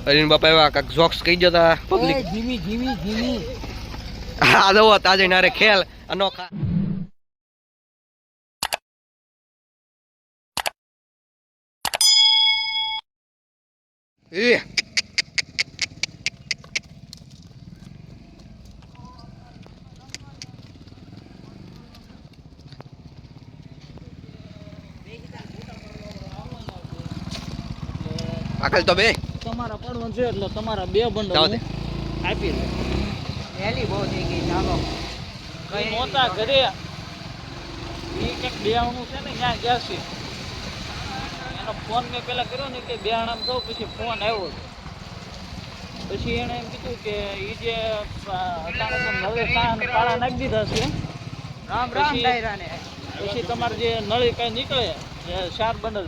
અરીન બાપા એવા કાક જોક્સ કહી જતા પબ્લિક ધીમી ધીમી ધીમી આ દો તાજે નારે ખેલ અનોખા એ આકલ તો બે તમારા પડવાનું છે એટલે તમારા બે બંડલ આપી દે વહેલી બહુ થઈ ગઈ ચાલો કઈ નહોતા ઘરે એક બેહણું છે ને ત્યાં ગયા છે એનો ફોન મેં પેલા કર્યો ને કે બેહણામ થયો પછી ફોન આવ્યો પછી એણે એમ કીધું કે એ જે નળે કાળા નાખી દીધા છે રામ રામ ડાયરાને પછી તમારે જે નળી કઈ નીકળે 4 બંડલ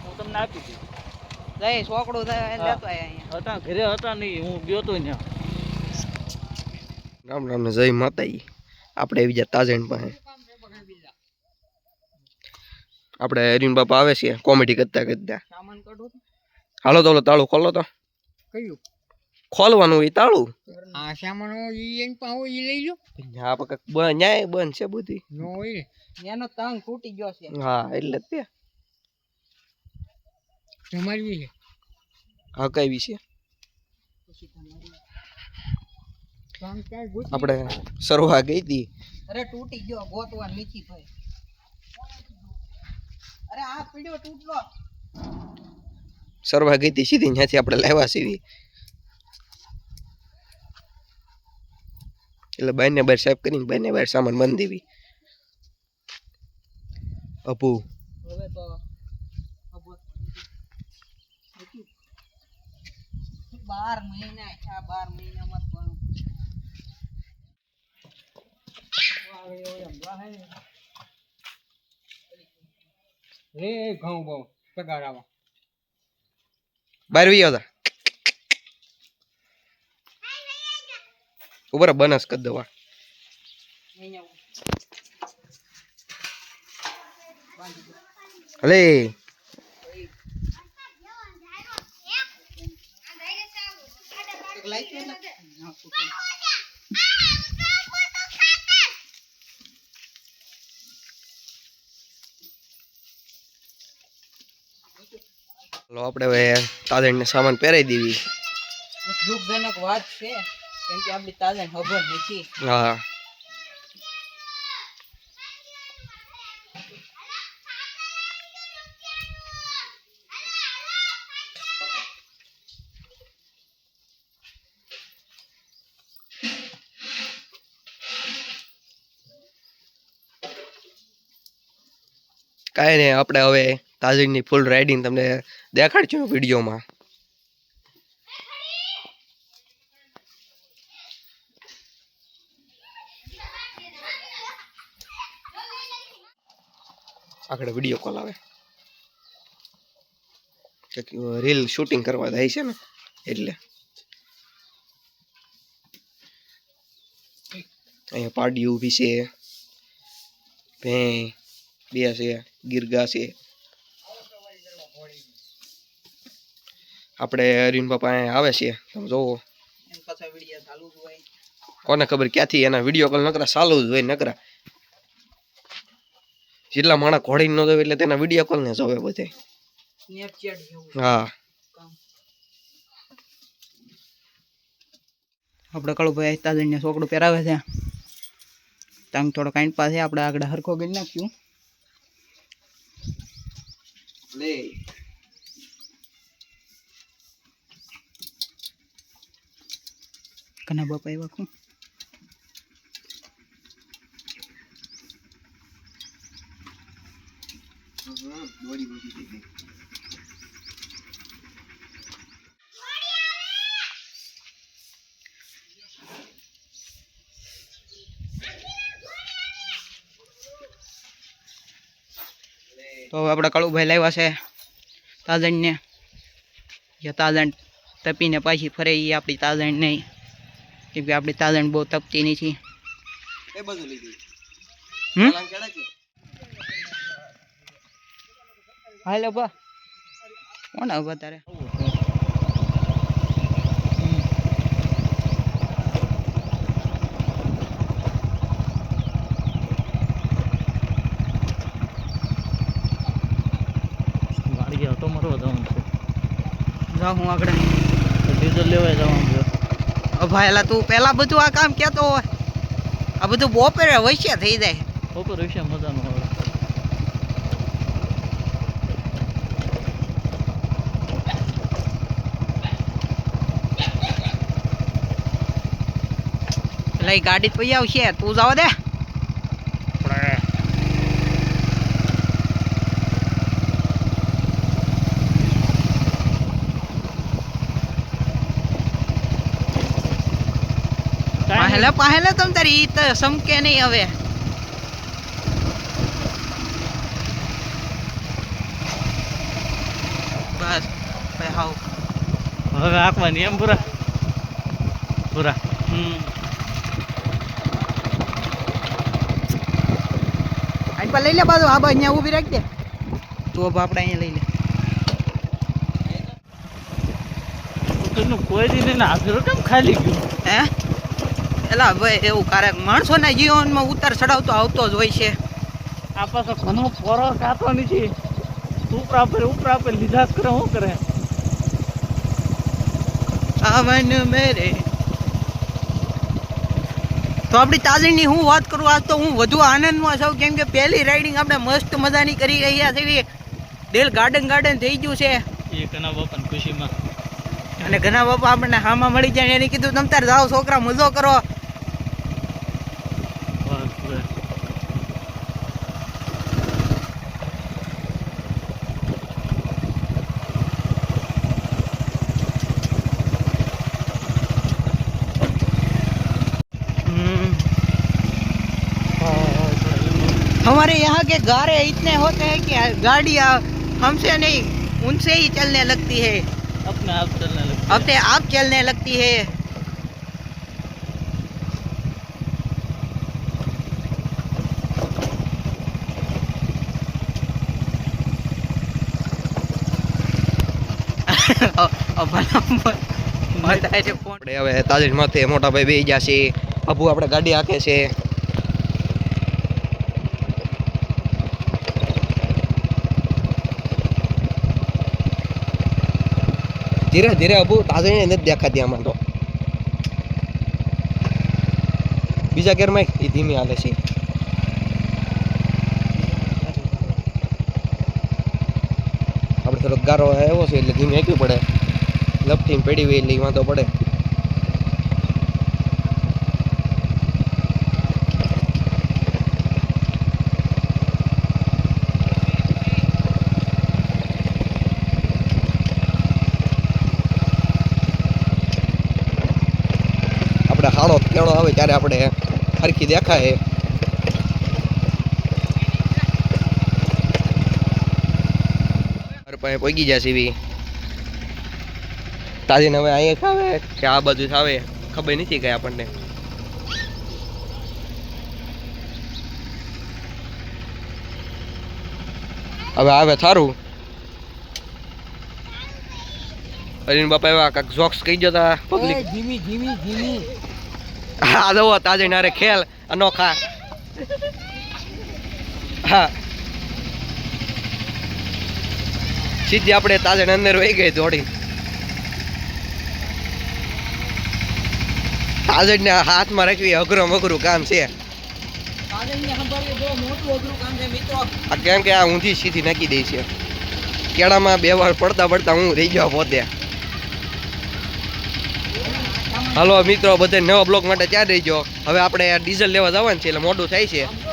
હું તમને આપી દઉં જય છોકડું લેતો હતા ઘરે હતા નહીં હું ગયો તો ત્યાં રામ રામ ને જય માતાજી આપણે આવી ગયા તાજણ પાસે આપણે અરીન બાપા આવે છે કોમેડી કરતા કરતા સામાન કાઢો હાલો તો તાળું ખોલો તો કયું ખોલવાનું એ તાળું આ સામાન ઈ એન પાહો ઈ લઈ લો હા પકા ન્યાય બંધ છે બધી નો હોય એનો તંગ તૂટી ગયો છે હા એટલે તે તમારી છે હા કઈ વિશે આપણે સરવા ગઈ હતી અરે તૂટી ગયો ગોતવા નીચી ભાઈ અરે આ પીડ્યો તૂટલો સરવા ગઈ હતી સીધી ત્યાંથી આપણે લાવ્યા સીવી એટલે બાઈને બાર સાહેબ કરીને બાઈને બાર સામાન બંધ દેવી અપુ હવે તો 12 મહિના થયા 12 મહિનામાં રે ઘઉં બહુ પગારાવા બાર વી હતા ઉપર બનસ કર દવા હલે આપણે હવે તાજણ ને સામાન પહેરાઈ દેવી દુઃખજનક વાત છે કેમ કે આપણી તાજણ ખબર નથી હા કાંઈ નહીં આપણે હવે તાજણની ફૂલ રાઇડિંગ તમને દેખાડશું વિડીયોમાં આગળ વિડીયો કોલ આવે રીલ શૂટિંગ કરવા જાય છે ને એટલે અહીંયા પાડી ઊભી છે ભેં બે છે ગીરગા છે આપણે અરીન બાપા આવે છે તમે જોવો કોને ખબર ક્યાંથી એના વિડીયો કોલ નકરા ચાલુ જ હોય નકરા જેટલા માણસ ઘોડી ન જોવે એટલે તેના વિડીયો કોલ ને જોવે બધે હા આપણે કળુભાઈ તાજણને છોકડું પહેરાવે છે તંગ થોડો કાંઈ પાસે આપણે આગળ હરખો કરી નાખ્યું લે કના બાપા એવા કું દોરી બધી થઈ ગઈ તો આપણે કળુભાઈ લાવ્યા છે તાજણને જે તાજણ તપીને પાછી ફરે એ આપણી તાજણ નહીં કેમ કે આપણી તાજણ બહુ તપતી નથી એ બધું લીધી હાલો બા કોણ હવે તારે જાઉં હું આગળ ડીઝલ લેવાય જવાનું છે. ભાઈ તું પેલા બધું આ કામ કેતો હોય આ બધું બપોરે વૈશ્ય થઈ જાય બપોર વિશે મજાનું આવે. એટલે ગાડી તો આવશે તું જવા દે પાહેલે તમ તારી ઈ તો સમકે નહીં હવે બસ ભાઈ હાવ હવે આંકવાની એમ પૂરા આઈ પર લઈ લે બાજુ આ બાજુ અહીંયા ઊભી રાખી દે તું હવે આપણે અહીંયા લઈ લે તને કોઈ દી નહીં હાજર કેમ ખાલી ગયું હે એલા ભાઈ એવું ક્યારેક માણસોના જીવનમાં ઉતાર ચડાવ તો આવતો જ હોય છે આ પાછો ઘણો ફોરો કાતો નથી ઉપરા પર લીધા જ કરે શું કરે આવન મેરે તો આપણી તાજડીની હું વાત કરું આજ તો હું વધુ આનંદમાં છું કેમ કે પહેલી રાઇડિંગ આપણે મસ્ત મજાની કરી રહ્યા છીએ દિલ ગાર્ડન થઈ ગયું છે એ ઘણા બાપાની ખુશીમાં અને ઘણા બાપા આપણને હામાં મળી જાય એને કીધું તમ તાર જાઓ છોકરા મજો કરો हमारे यहाँ के गारे इतने होते हैं कि गाड़ी हमसे नहीं उनसे ही चलने लगती है अपने आप चलने लगती अपने आप चलने लगती है આપણે હવે તાજડી માથે મોટા ભાઈ બેસી ગયા છે અબુ આપણે ગાડી હાકે છે ધીરે ધીરે અબુ તાજડી નથી દેખાતી આમાં તો બીજા ગેરમાં એ ધીમી હાલે છે આપણે થોડોક ગારો આવ્યો છે એટલે ધીમી હાંકવી પડે લપટીને પડી હોય એટલે એ વાંધો પડે આપણે હાડો કેળો આવે ત્યારે આપણે હરખી દેખાય પાસે પહોંચી જશે એવી તાજીને હવે અહીંયા ખાવે કે આ બાજુ ખાવે ખબર નથી કઈ આપણને હવે આવે થારું અરીન બાપા એવા કાક જોક્સ કહી જતા પબ્લિક ધીમી હા દો તાજી નારે ખેલ અનોખા હા સીધી આપણે તાજે અંદર વહી ગઈ દોડી તાજને હાથમાં રાખવી અઘરું કામ છે આ કેમ કે આ ઊંધી સીધી નાખી દે છે કેળામાં બે વાર પડતા હું રહી ગયો પોતે હાલો મિત્રો બધે નવા બ્લોક માટે ત્યાં રહી ગયો હવે આપણે ડીઝલ લેવા જવાનું છે એટલે મોડું થાય છે